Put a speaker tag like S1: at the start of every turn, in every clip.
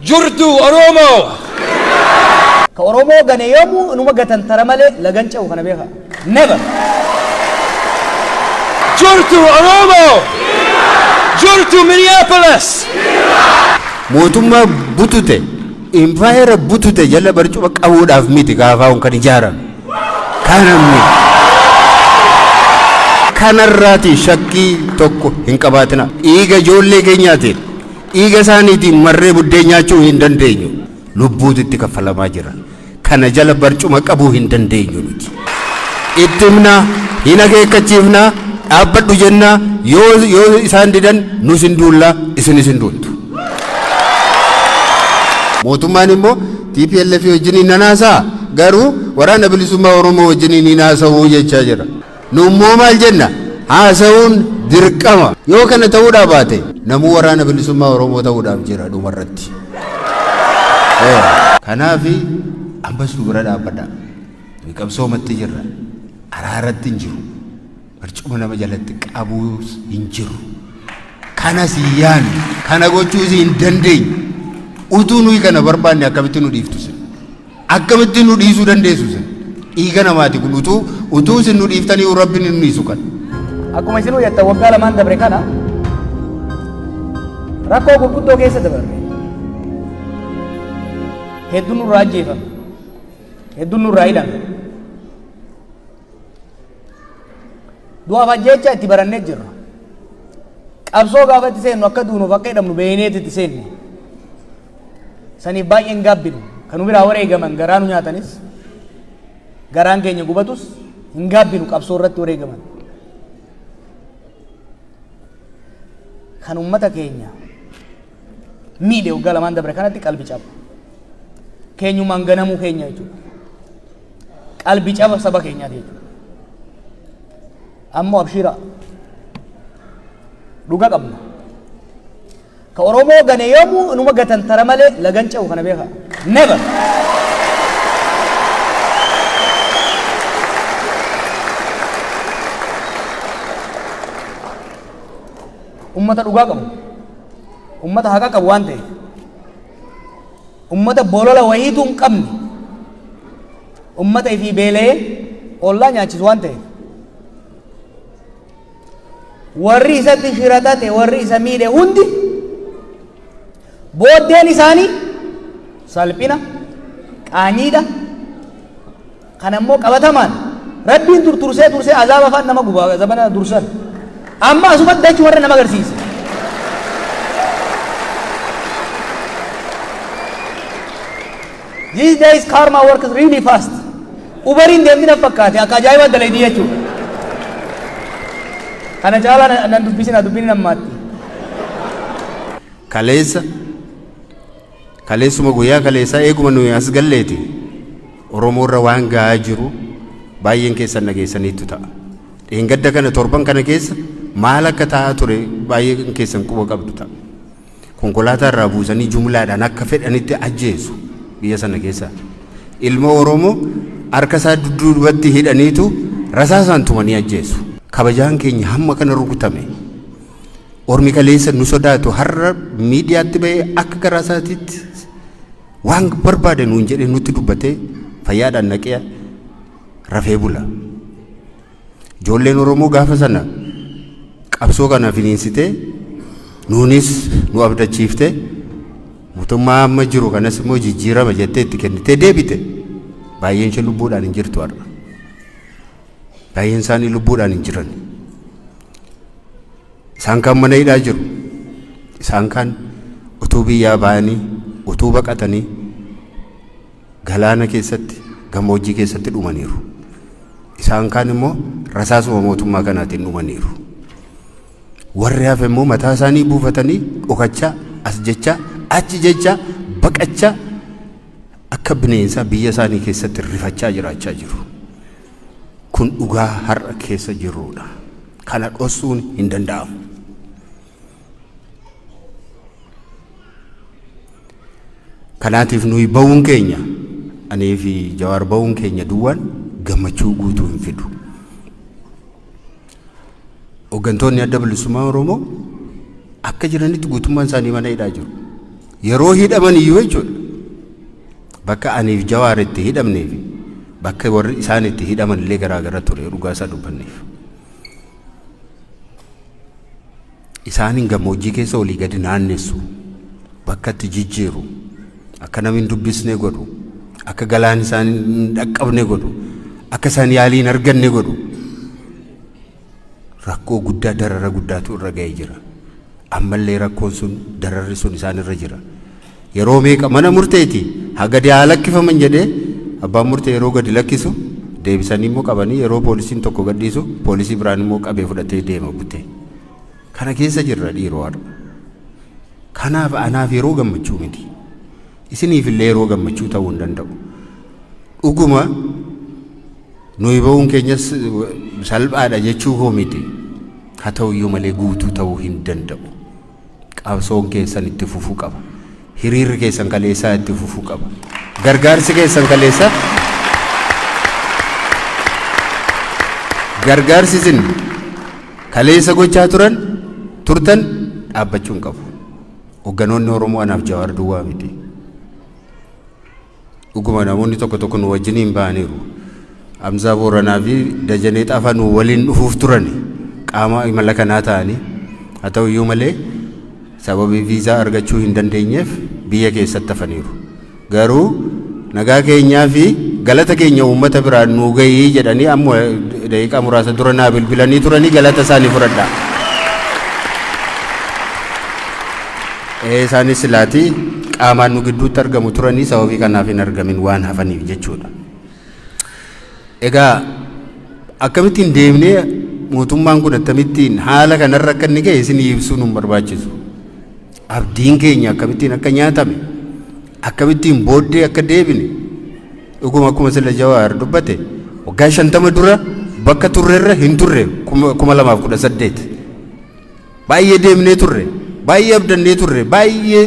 S1: Jurtu Oromo.
S2: Ka Oromo gane yomu numa gatan taramale lagancha kana beha. Never.
S1: Jurtu Oromo. Jurtu Minneapolis.
S3: Mootummaa butute empire butute jala barcuma qabuudhaaf miti gaafa kan ijaaran kanamni kanarraati shakkii tokko hin qabaatina dhiiga ijoollee keenyaatiin dhiiga isaaniitiin marree buddeen nyaachuu hin dandeenyu lubbuutitti kaffalamaa jira kana jala barcuma qabuu hin dandeenyu nuti itti himnaa hin akeekkachiifnaa dhaabbadhu jennaa yoo isaan didan nus hin duullaa isinis hin duultu. Mootummaan immoo TPLF wajjiniin nanaasaa garuu waraana bilisummaa Oromoo wajjiniin hinaasa'uu jechaa jira. Nu immoo maal jenna? Haasa'uun dirqama. Yoo kana ta'uudhaa baate namuu waraana bilisummaa Oromoo ta'uudhaaf jira dhumarratti. Kanaaf ammas nu bira dhaabbadha. Qabsoomatti jirra. Araaratti hin jiru. Barcuma nama jalatti qabuus hin jiru. Kanas yaanu kana gochuus hin dandeenyu. Utuu nuyi kana barbaanne akkamitti nu dhiiftu sin akkamitti nu dhiisuu dandeessu sin dhiiga namaati kun utuu sin nu dhiiftanii rabbiin nu dhiisu kan
S2: akkuma isin yetta waggaa lamaan dabre kana rakkoo gurguddoo keessa dabarre hedduun nurraa ajjeefame hedduun nurraa hidhame du'aaf ajjeechaa itti barannee jirra qabsoo gaafa itti seennu akka duunuuf akka hidhamnu beeyneet itti seenne saniif baay'een gaabbinu kan biraa wareegaman garaan nyaatanis garaan keenya gubatus hin gaabbinu qabsoo irratti wareegaman kan ummata keenya miidhe waggaa lamaan dabre kanatti qalbi caba keenyumaan ganamuu keenya jechuudha qalbi caba saba keenyaati jechuudha ammoo abshira dhuga qabna ka Oromo gane yomu numa gatan taramale lagancha kana beha. Never. Ummata dhugaa qabu ummata haqa qabu waan ta'e ummata bolola wahiitu hin qabne ummata ifi beelee ollaa nyaachisu waan ta'e warri isatti shiratate warri isa miidhe hundi booddeen isaanii salphina qaaniidha kan ammoo qabatamaan rabbiin tursee azaaba afaan nama gubaa zamana dursan amma asumatti dachuu warra nama agarsiise these days karma works really fast ubariin deemtina fakkaate akka ajaa'iba dalaydii jechuudha kana caalaa nan dubbini nammaatti kaleessuma guyyaa kaleessaa eeguma nuyi as galleeti Oromoo irra waan gahaa jiru baay'een keessan nageessaniitu ta'a. Dheengadda kana torban kana keessa maal akka ta'aa ture baay'een keessan quba qabdu ta'a. Konkolaataa irraa buusanii jumlaadhaan akka fedhanitti ajjeesu biyya sana keessa. Ilma Oromoo harka isaa dudduubatti hidhaniitu rasaasaan tumanii ajjeesu. Kabajaan keenya hamma kana rukutame. Ormi kaleessa nu sodaatu har'a miidiyaatti ba'ee akka garaa isaatiitti waan barbaade nuun jedhee nutti dubbatee fayyaadhaan naqee rafee bula. Ijoolleen Oromoo gaafa sana qabsoo kana finiinsitee nuunis nu abdachiiftee mootummaa amma jiru kanas immoo jijjiirama jettee itti kennitee deebite baay'een ishee lubbuudhaan hin jirtu har'a. Baay'een isaanii lubbuudhaan hin jiran. Isaan kan mana hidhaa jiru. Isaan kan utuu biyyaa ba'anii utuu baqatanii galaana keessatti gammoojjii keessatti dhumaniiru. Isaan kan immoo rasaasuma mootummaa kanaatiin dhumaniiru. Warri hafe immoo mataa isaanii buufatanii dhokachaa as jechaa achi jechaa baqachaa akka bineensaa biyya isaanii keessatti rifachaa jiraachaa jiru. Kun dhugaa har'a keessa jirudha. Kana dhoksuun hin danda'amu. Kanaatiif nuyi ba'uun keenya anee fi Jawaar ba'uun keenya duwwaan gammachuu guutuu hin fidu. Hooggantoonni adda bilisummaa Oromoo akka jiranitti guutummaan isaanii mana hidhaa jiru. yeroo hidhaman iyyuu jechuudha bakka aniif Jawaaritti hidhamneef bakka warri isaan itti hidhaman illee garaagara ture dhugaa isaa dubbanneef. Isaanin gammoojjii keessa olii gadi naannessu bakka itti jijjiiru akka namni dubbisne godhu akka galaan isaan dhaqqabne godhu akka isaan yaaliin arganne godhu rakkoo guddaa darara guddaatu irra ga'ee jira. Ammallee rakkoon sun dararri sun isaan irra jira. Yeroo meeqa mana murteeti hagadi haa lakkifaman jedhee abbaan murtee yeroo gadi lakkisu deebisanii immoo qabanii yeroo poolisiin tokko gadhiisu poolisii biraan immoo qabee fudhatee deema butee. Kana keessa jirra dhiiroo har'a. Kanaaf anaaf yeroo gammachuu miti. Isiniif illee yeroo gammachuu ta'uu hin danda'u. Dhuguma nuyi ba'uun keenyas salphaadha jechuu koo miti. Haa ta'u iyyuu malee guutuu ta'uu hin danda'u. Qabsoon keessan itti fufuu qaba. Hiriirri keessan kaleessaa itti fufuu qaba. Gargaarsi keessan kaleessaa gargaarsi isin kaleessa gochaa turtan dhaabbachuu hin qabu. Hogganoonni Oromoo anaaf Jawaar duwwaa miti. Dhuguma namoonni tokko nu wajjiniin ba'aniiru. Hamzaa Booranaa fi Dajanee Xaafaa nu waliin dhufuuf turani qaama imala kanaa ta'anii haa ta'u iyyuu malee sababii viizaa argachuu hin dandeenyeef biyya keessatti hafaniiru. Garuu nagaa keenyaa fi galata keenya uummata biraan nuu gahii jedhanii amma daqiiqaa muraasa dura naa bilbilanii turanii galata isaanii fudhadhaa. Isaanis silaatii qaamaan nu gidduutti argamu turanii sababii kanaaf hin argamin waan hafaniif jechuudha. Egaa akkamittiin deemnee mootummaan kun akkamittiin haala kanarra akka inni ga'e isinii ibsuu nu barbaachisu. Abdiin keenya akkamittiin akka nyaatame akkamittiin booddee akka deebine dhuguma akkuma sila Jawaar dubbate waggaa 50 dura bakka turreerra hin turre 2018 baay'ee deemnee turre baay'ee abdannee turre baay'ee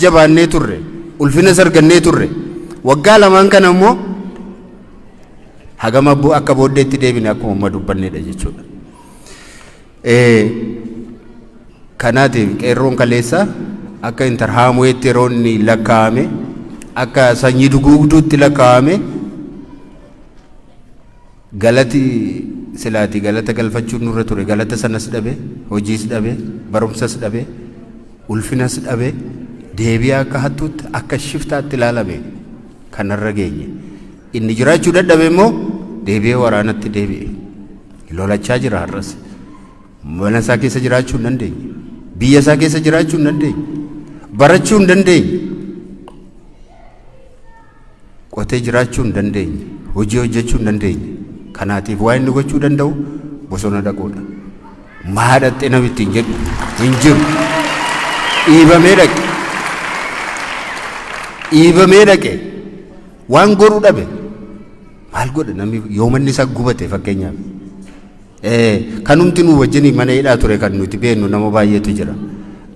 S2: jabaannee turre ulfina sargannee turre waggaa lamaan kana immoo hagama akka booddeetti deebine akkuma dubbannedha jechuudha. Kanaatiif qeerroon kaleessa akka intarhaamuetti yeroo inni lakkaa'ame akka sanyii duguugduutti lakkaa'ame galati silaati galata galfachuun nurra ture galata sanas dhabe hojiis dhabe barumsas dhabe ulfinas dhabe deebi'ee akka hattuutti akka shiftaatti ilaalame kanarra geenye. Inni jiraachuu dadhabe immoo deebi'ee waraanatti deebi'e lolachaa jira har'as. Mana isaa keessa jiraachuu hin dandeenye biyya isaa keessa jiraachuu hin dandeenye barachuu hin dandeenye qotee jiraachuu hin dandeenye hojii hojjechuu hin dandeenye. Kanaatiif waa inni gochuu danda'u bosona dhaquudha. Maadhaxxe namitti hin jedhu hin jiru. Dhiibamee dhaqe waan godhuu dhabe maal godha namni yoo manni isaa gubate fakkeenyaaf. Kanumti nu wajjin mana hidhaa ture kan nuti beennu nama baay'eetu jira.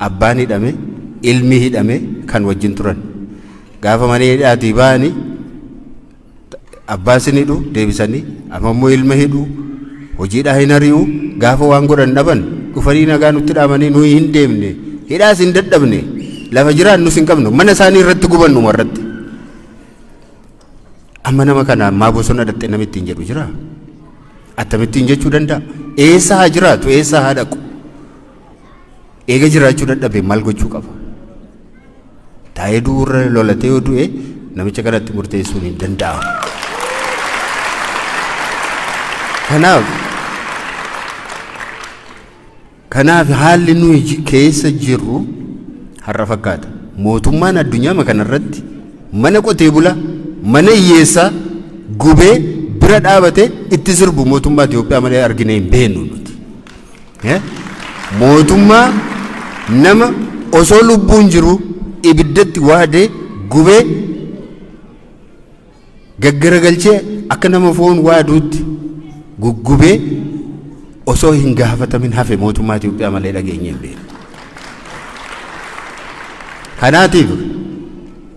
S2: Abbaan hidhame ilmi hidhame kan wajjin turan gaafa mana hidhaatii ba'anii abbaa sin hidhu deebisanii ammoo ilma hidhu hojiidhaa hin ari'u gaafa waan godhan dhaban dhufanii nagaa nutti dhaamanii nuyi hin deemne hidhaas hin dadhabne lafa jiraannus hin qabnu mana isaanii irratti gubannu marratti. Amma nama kana ammaa bosona dhaxxe namitti hin jedhu jira. Attamittiin jechuu danda'a. Eessa haa jiraatu eessa haa dhaqu. Eega jiraachuu dadhabe maal gochuu qaba. Taa'ee du'urra lolatee yoo du'e namicha kanatti murteessuun hin danda'amu. Kanaaf haalli nuyi keessa jirru har'a fakkaata. Mootummaan addunyaa kanarratti mana qotee bulaa mana hiyyeessaa gubee bira dhaabate itti sirbu mootummaa Itoophiyaa malee argine hin beeknu nuti. Mootummaa nama osoo lubbuun jiru ibiddatti waadee gubee gaggaragalchee akka nama foon waaduutti guggubee osoo hin gaafatamin hafe mootummaa Itoophiyaa malee dhageenye hin beeknu. Kanaatiif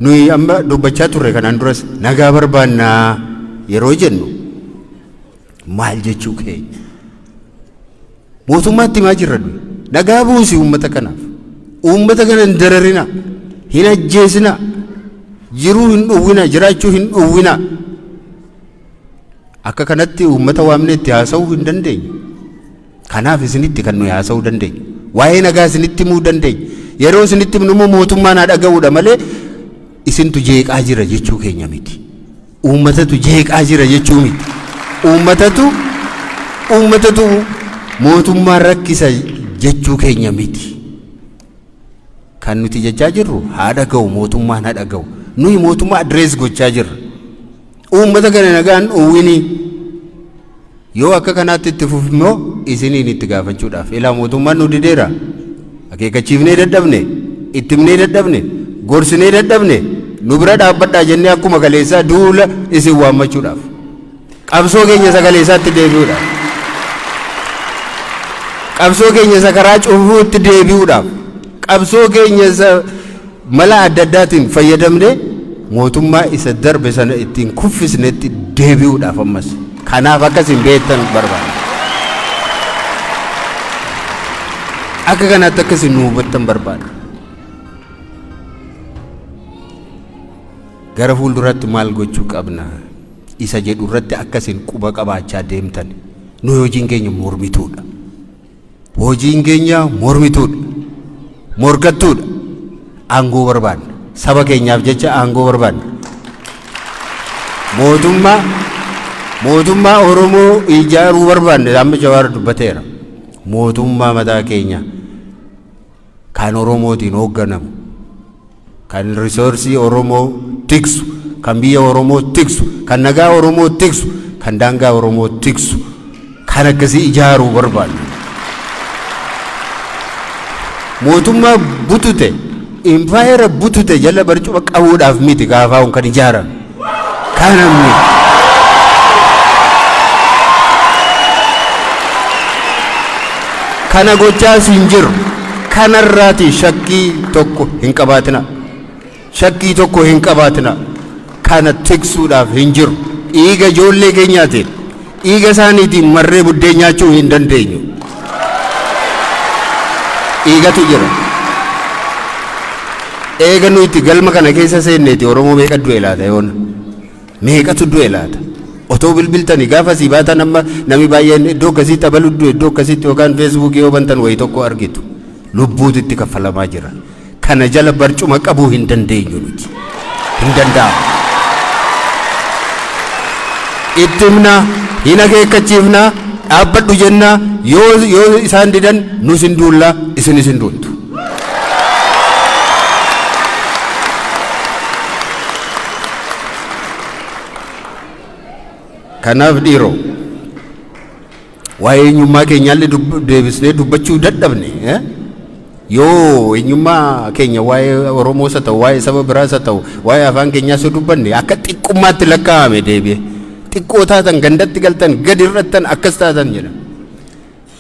S2: nuyi amma dubbachaa turre kanaan duras nagaa barbaannaa yeroo jennu maal jechuu keenya mootummaatti maa jirra nagaa buusi uummata kanaaf uummata kana hin dararina hin ajjeesina, jiruu hin dhowwina, jiraachuu hin dhowwina. Akka kanatti uummata waamnee itti haasa'uu hin dandeenyu. Kanaaf isinitti kan nuyi haasa'uu dandeenyu. Waa'ee nagaa isinitti himuu dandeenyu. Yeroo isinitti himnu mootummaan haa dhaga'uudha malee isintu jeeqaa jira jechuu keenya miti. Uummatatu jeeqaa jira jechuu miti. Uummatatu mootummaan rakkisa jechuu keenya miti. Kan nuti jechaa jirru haa dhaga'u, mootummaan haa dhaga'u. Nuyi mootummaa adrees gochaa jirra. Uummata kana nagaan dhowwinii. Yoo akka kanaatti itti fufimmoo isiniin itti gaafachuudhaaf. Ilaa mootummaan nu dideera. Akeekachiifnee dadhabne, itti himnee dadhabne, gorsinee dadhabne, nu bira dhaabbadhaa jennee akkuma kaleessaa duula isin waammachuudhaaf. Qabsoo keenya sagaleessaatti deebi'uudhaaf. Qabsoo keenya isa karaa cufuutti deebi'uudhaaf. Qabsoo keenya isa mala adda addaatiin fayyadamne mootummaa isa darbe sana ittiin kuffisnetti deebi'uudhaaf ammas. Kanaaf akkasiin beektan barbaada. Akka kanaatti akkasiin nu hubattan barbaada. Gara fuulduratti maal gochuu qabna isa jedhu irratti akkasiin quba qabaachaa deemtan. Nu hojiin keenya mormituudha. Hojiin keenya mormituudha. Morkattuudha. Aangoo barbaadna. Saba keenyaaf jecha aangoo barbaadna. Mootummaa Oromoo ijaaruu barbaadne amma Jawaar dubbateera. Mootummaa mataa keenya kan Oromootiin hoogganamu, kan risoorsii Oromoo tiksu, kan biyya Oromoo tiksu, kan nagaa Oromoo tiksu, kan daangaa Oromoo tiksu, kan akkasii ijaaruu barbaadne. Mootummaa butute, impaayera butute jala barcuma qabuudhaaf miti gaafaa'uun kan ijaarame. Kanamni kana gochaas hin jiru. Kanarraati shakkii tokko hin qabaatina. Shakkii tokko hin qabaatina. Kana tiksuudhaaf hin jiru. Dhiiga ijoollee keenyaatiin, dhiiga isaaniitiin marree buddeen nyaachuu hin dandeenyu. Dhiigatu jira. Eega nuti galma kana keessa seenneeti Oromoo meeqa du'e laata yoona? Meeqatu du'e laata? Otoo bilbiltanii gaafa sii baatan namni baay'een iddoo akkasiitti abalu du'e iddoo akkasiitti yookaan feesbuukii yoo bantan wayii tokko argitu. Lubbuutu itti kaffalamaa jira. Kana jala barcuma qabuu hin dandeenyu nuti. Hin danda'amu. Itti himnaa, hin akeekkachiifnaa, dhaabbadhu jennaa, yoo isaan didan nus hin duullaa, isinis hin duultu. Kanaaf dhiiroo waa'ee eenyummaa keenyaallee deebisnee dubbachuu dadhabne. Yoo eenyummaa keenya waa'ee Oromoos haa ta'u, waa'ee saba biraas haa ta'u, waa'ee afaan keenyaas yoo dubbanne akka xiqqummaatti lakkaa'ame deebi'e. Xiqqoo taatan gandatti galtan gadi irrattan akkas taatan jedha.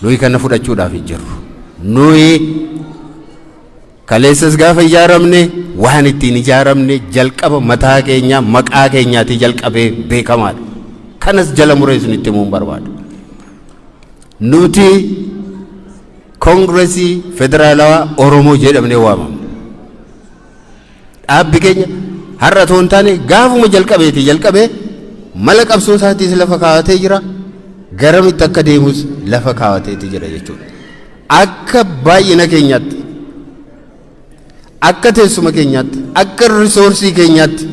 S2: Nuyi kana fudhachuudhaaf hin jirru. Nuyi kaleessas gaafa ijaaramne waan ittiin ijaaramne jalqaba mataa keenyaa maqaa keenyaatii jalqabee beekamaadha. Kanas jala mureessuun itti himuun barbaada. Nuti Koongireesii Federaalawaa Oromoo jedhamnee waamamna. Dhaabbi keenya har'a otoo hin taane gaafuma jalqabee mala qabsoo isaatiis lafa kaawwatee jira. Garamitti akka deemus lafa kaawwateeti jira jechuudha. Akka baay'ina keenyaatti, akka teessuma keenyaatti, akka risoorsii keenyaatti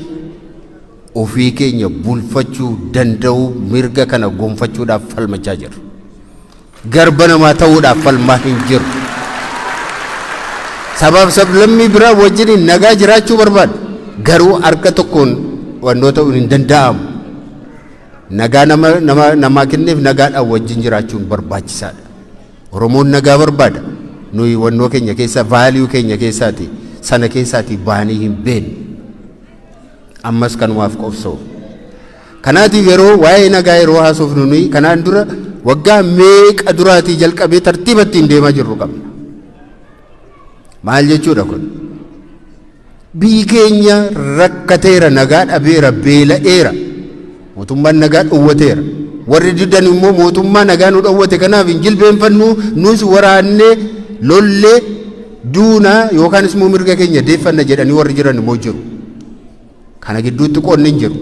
S2: ofii keenya bulfachuu danda'u mirga kana gonfachuudhaaf falmachaa jirra. Garba namaa ta'uudhaaf falmaa hin jiru. Sabaaf sablammii biraa wajjin nagaa jiraachuu barbaada. Garuu harka tokkoon wannoo ta'uun hin danda'amu. Nagaa namaa kenneef nagaadhaan wajjin jiraachuun barbaachisaadha. Oromoon nagaa barbaada. Nuyi wannoo keenya keessa vaaliyuu keenya keessaati sana keessaati baanii hin beekne. Ammas kanumaaf qofsoo. Kanaatiif yeroo waa'ee nagaa yeroo haasofnu nuyi kanaan dura waggaa meeqa duraatii jalqabee tartiibatti hin deemaa jirru qabna. Maal jechuudha kun? Biyyi keenya rakkateera, nagaa dhabeera, beela'eera. Mootummaan nagaa dhowwateera. Warri diddan immoo mootummaa nagaa nu dhowwate kanaaf hin jilbeenfannu nus waraannee lollee
S3: duuna yookaanis immoo mirga keenya deeffanna jedhanii warri jiran immoo jiru. Kana gidduutti qoonni hin jiru.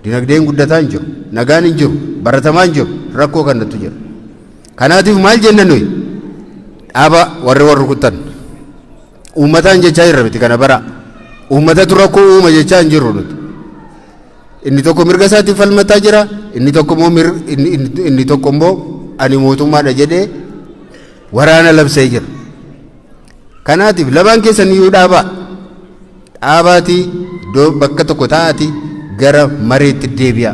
S3: Dinagdeen guddataa hin jiru. Nagaan hin jiru. Baratamaa hin jiru. Rakkoo kanatu jira. Kanaatiif maal jenna nuyi? Dhaaba warri kuttan. Uummataan jechaa jirra miti kana bara. Uummatatu rakkoo uuma jechaa hin jirru nuti. Inni tokko mirga isaatiif falmataa jira. Inni tokko immoo ani mootummaadha jedhee waraana labsee jira. Kanaatiif lamaan keessan iyyuu dhaabaatii bakka tokko taa'atii gara mareetti deebi'a.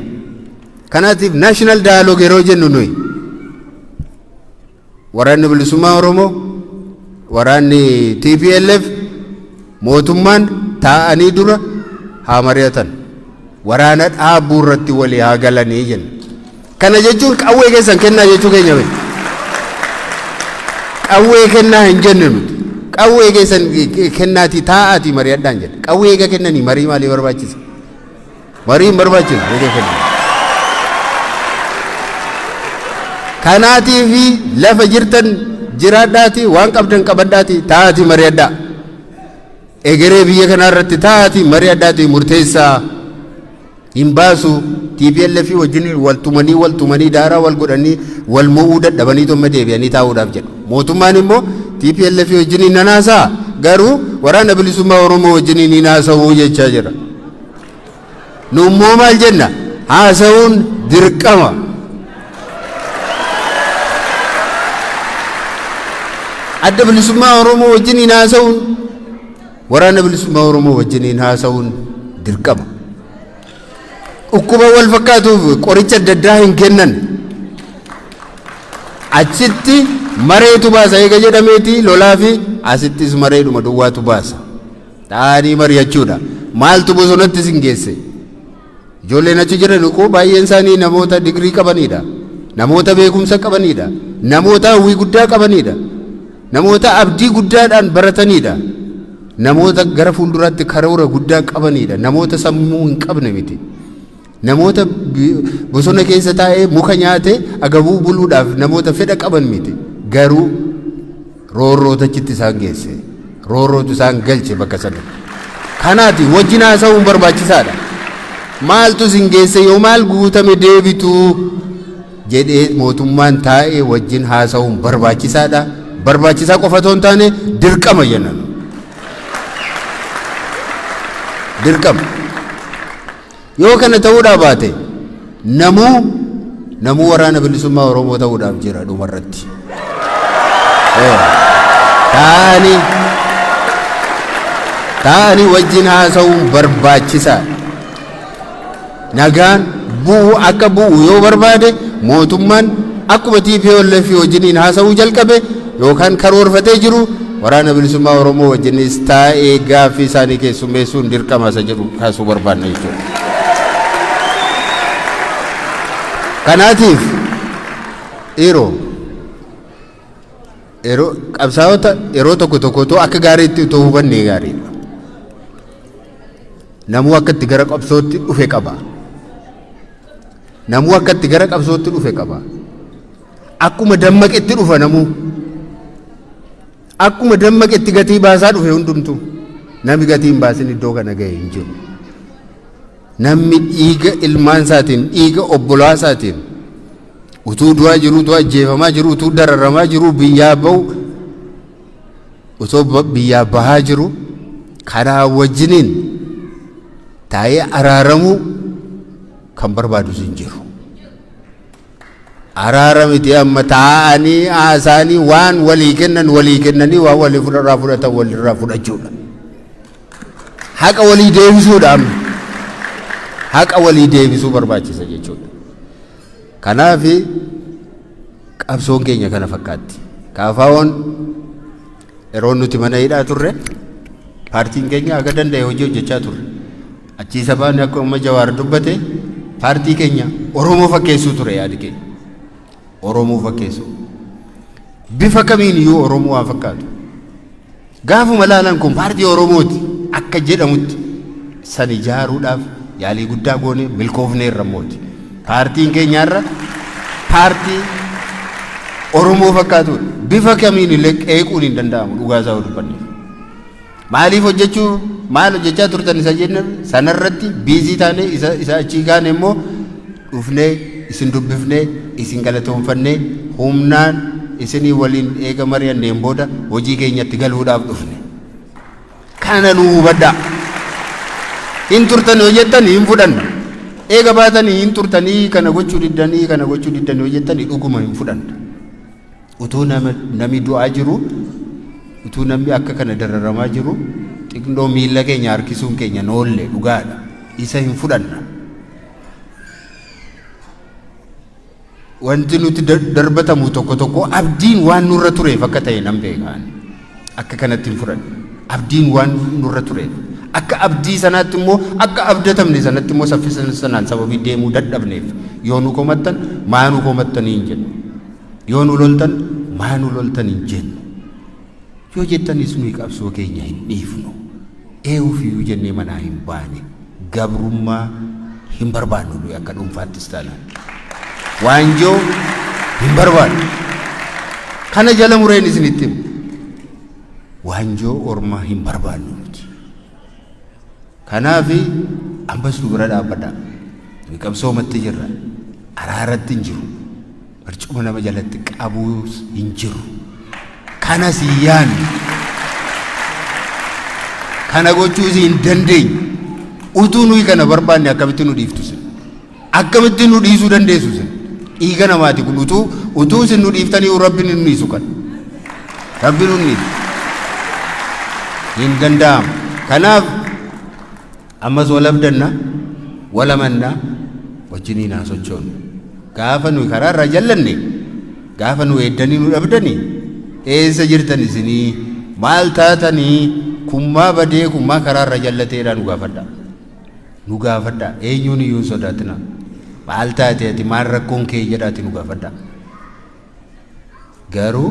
S3: Kanaatiif naashinaal daayaloog yeroo jennu nuyi waraanni bilisummaa Oromoo, waraanni TPLF, mootummaan taa'anii dura haa mari'atan. Waraana dhaabuu irratti walii haa galanii jenna. Kana jechuun qawwee keessan kennaa jechuu keenya miti. Qawwee kennaa hin jenne nuti. Qawwee keessan kennaatii taa'aatii mari'adhaan jedha. Qawwee eega kennanii marii maalii barbaachisa? Marii hin barbaachisu eega kennan. Kanaatiifi lafa jirtan jiraadhaatii waan qabdan qabadhaatii taa'aatii mari'adhaa. Egeree biyya kanaa irratti taa'aatii mari'adhaatii murteessaa. Hin baasu TPLF wajjin wal tumanii daaraa wal godhanii wal mo'uu dadhabanii tomma deebi'anii taa'uudhaaf jedhu. Mootummaan immoo TPLF wajjin hin naasaa garuu waraana bilisummaa Oromoo wajjin hin haasa'uu jechaa jira. Nu immoo maal jenna? Haasa'uun dirqama. Adda bilisummaa Oromoo wajjin hin haasa'uun waraana bilisummaa Oromoo wajjin hin haasa'uun dirqama. Dhukkuba wal fakkaatuuf qoricha adda addaa hin kennan. Achitti mareetu baasa eega jedhameeti lolaa fi asittis mareedhuma duwwaatu baasa. Taa'anii mari'achuudha. Maaltu bosonatti sin geesse? Ijoolleen achi jiran koo baay'een isaanii namoota digrii qabanidha. Namoota beekumsa qabanidha. Namoota hawwii guddaa qabanidha. Namoota abdii guddaadhaan baratanidha. Namoota gara fuulduraatti karoora guddaa qabanidha. Namoota sammuu hin qabne miti. Namoota bosona keessa taa'ee muka nyaatee agabuu buluudhaaf namoota fedha qaban miti. Garuu roorroota achitti isaan geesse. Roorrootu isaan galche bakka sana. Kanaati wajjin haasa'uun barbaachisaadha. Maaltu sin geesse yoo maal guutame deebituu jedhee mootummaan taa'ee wajjin haasa'uun barbaachisaadha. Barbaachisaa qofa otoo hin taane dirqama jennan. Dirqama. Yoo kana ta'uudhaa baate namuu waraana bilisummaa Oromoo ta'uudhaaf jira dhumarratti. Taa'anii wajjin haasa'uun barbaachisaadha. Nagaan bu'u akka bu'u yoo barbaade mootummaan akkuma TPLF wajjiniin haasa'uu jalqabe yookaan karoorfatee jiru waraana bilisummaa Oromoo wajjinis taa'ee gaaffii isaanii keessummeessuun dirqama isa jedhu kaasuu barbaanna jechuudha. Kanaatiif qabsaa'ota yeroo tokko akka gaariitti utoo hubannee gaariidha. Namuu akkatti gara qabsootti dhufe qaba. Namuu akkatti gara qabsootti dhufe qaba. Akkuma dammaqetti dhufa namuu. Akkuma dammaqetti gatii baasaa dhufe hundumtu. Namni gatii hin baasin iddoo kana ga'e hin jiru. Namni dhiiga ilmaan isaatiin, dhiiga obbolaa isaatiin utuu du'aa jiru, utuu ajjeefamaa jiru, utuu dararamaa jiru, biyyaa bahu, utuu biyyaa bahaa jiru, karaa wajjiniin taa'ee araaramuu kan barbaadus hin jiru. Araaramiti amma taa'anii haasaanii waan walii kennanii waan walii fudhatan walirraa fudhachuudha. Haqa walii deebisuudha amma. Haqa walii deebisuu barbaachisa jechuudha. Kanaaf qabsoon keenya kana fakkaatti. Kaafaawwan yeroo nuti mana hidhaa turre paartiin keenya akka danda'e hojii hojjechaa turre. Achii sabaan akkuma Jawaar dubbate paartii keenya Oromoo fakkeessuu ture yaadi keenya. Oromoo fakkeessuu. Bifa kamiin iyyuu Oromoo haa fakkaatu. Gaafuma laalan kun paartii Oromooti akka jedhamutti san ijaaruudhaaf yaalii guddaa goone milkoofnee irra mooti. Paartiin keenyarra paartii Oromoo fakkaatu bifa kamiin illee qeequun hin danda'amu dhugaa isaa dubbanne. maaliif hojjechuu maal hojjechaa turtan isa jenna sanarratti biizii taane isa achii kaane immoo dhufnee isin dubbifnee isin galatoonfannee humnaan isinii waliin eega mari'anneen booda hojii keenyatti galuudhaaf dhufne. Kana nu hubadhaa. Hin turtanii hojjettanii hin fudhanna. Eega baatanii hin turtanii kana gochuu diddanii hojjettanii dhuguma hin fudhanna. Utuu namni du'aa jiru utuu namni akka kana dararamaa jiru xiqqoo miila keenya harkisuun keenya noollee dhugaadha. Isa hin fudhanna. Wanti nuti darbatamu tokko abdiin waan nurra tureef akka ta'e nan beekaan. Akka kanatti hin fudhanne. Abdiin waan nurra tureef. Akka abdii sanaatti immoo akka abdatamne sanatti immoo saffisa sanaan sababii deemuu dadhabneef yoo nu komattan maa nu komattanii hin jennu. Yoo nu loltan maa nu loltan hin jennu. Yoo jettanis nuyi qabsoo keenya hin dhiifnu. Eewufiyyuu jennee manaa hin baane. Gabrummaa hin barbaannu nuyi akka dhuunfaattis taanaan. Waanjoo hin barbaannu. Kana jala mureen isinitti himu. Waanjoo ormaa hin barbaannu nuti. Kanaafi ammas nu bira dhaabbadhaa. Nuyi qabsoomatti jirra. Araaratti hin jiru. Barcuma nama jalatti qabuus hin jiru. Kanas yaanni. Kana gochuus hin dandeenyu. Utuu nuyi kana barbaanne akkamitti nu dhiiftu sin? Akkamitti nu dhiisuu dandeessu sin? Dhiiga namaati kun utuu sin nu dhiiftanii Rabbiin nu dhiisu kan. Rabbiin nu dhiisu. Hin danda'amu. Kanaaf ammas wal abdanna wal amannaa wajjiniin haa sochoonu. Gaafa nuyi karaarraa jallanne gaafa nu eeddanii nu dhabdanii eessa jirtan isinii maal taatanii kummaa badee kummaa karaarra jallateedhaa nu gaafadhaa. Nu gaafadhaa eenyuun iyyuu sodaatina. Maal taate ati maal rakkoon kee jedhaati nu gaafadhaa. Garuu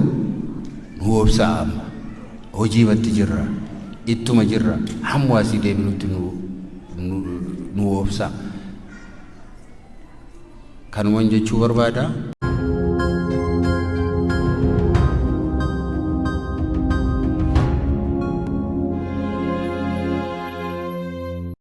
S3: nu obsaa amma hojii batti jirra ittuma jirra hamma asii deebinutti nu obsaa. Kanumaan jechuu barbaada.